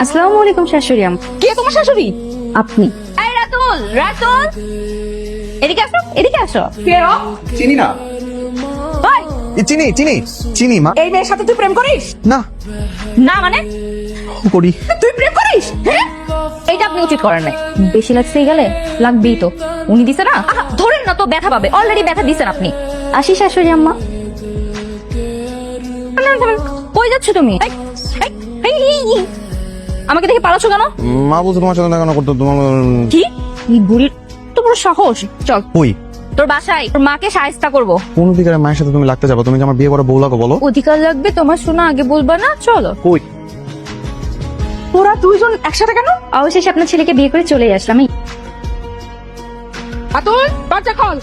আসসালামু আলাইকুম শাশুড়ি আম্মা। কে তোমার শাশুড়ি? আপনি? এই রাতুল, রাতুল, এদিকে আসো, এদিকে আসো। কে ও? চিনি না। ওই, চিনি চিনি চিনি মা। এই মেয়ের সাথে তুই প্রেম করিস? না না মানে করি। তুই প্রেম করিস? হ্যাঁ, এইটা আপনি উচিত করেন নাই। বেশি লাগছে গেলে লাগবেই তো। উনি দিছে না, আহা, ধরেন না তো, ব্যথা পাবে। অলরেডি ব্যথা দিছেন আপনি। আসি শাশুড়ি আম্মা। কই যাচ্ছ তুমি? এই, এই, এই, এই, আমাকে দেখে পালাচ্ছ কেন? মা বলছে তোমার সাথে দেখা করতে তোমার। কি এই বুড়ির তো বড় সাহস। চল কই তোর বাসায়, তোর মাকে সাহায্য করবো। কোন অধিকারে মায়ের সাথে তুমি লাগতে যাবো? তুমি যে আমার বিয়ে করা বউ লাগো বলো। অধিকার লাগবে তোমার, শোনা আগে বলবা না? চলো। কই তোরা দুইজন একসাথে কেন? অবশেষে আপনার ছেলেকে বিয়ে করে চলে আসলাম। আতুল, দরজা খোল।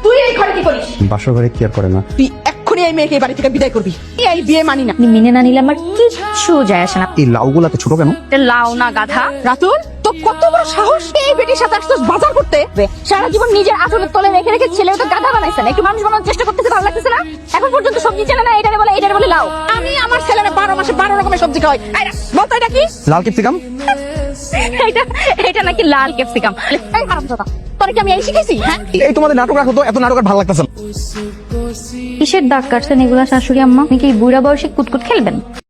তুই এই ঘরে কি করিস? বাসর ঘরে কি আর করে না। তুই এক্ষুনি এই মেয়েকে এই বাড়ি থেকে বিদায় করবি। এই বিয়ে মানি না। আপনি মেনে না নিলে আমার কিচ্ছু যায় আসে না। এই লাউগুলাতে ছোট কেন? এটা লাও না গাধা। রাতুল, তো কত বড় সাহস এই বেটির সাথে আসছিস বাজার করতে? সারা জীবন নিজের আঁচলের তলে রেখে রেখে ছেলেও তো গাধা বানাইছেন। একটু মানুষ বানানোর চেষ্টা করতেছে, ভালো লাগতেছে না? এখন পর্যন্ত সবজি চেনে না, এটারে বলে লাও। আমি আমার ছেলের 12 মাসে 12 রকমের সবজি খাওয়াই। এই বলতো এটা কি? লাল ক্যাপসিকাম। এটা এটা নাকি লাল ক্যাপসিকাম। এই হারামজাদা, তোরে কি আমি এই শিখেছি? হ্যাঁ, এই তোমাদের নাটক রাখো তো, এত নাটক আর ভালো লাগতেছে না। কিসের দাগ কাটছেন এগুলা শাশুড়ি আম্মা? আপনি কি বুড়া বয়সে কুতকুত খেলবেন?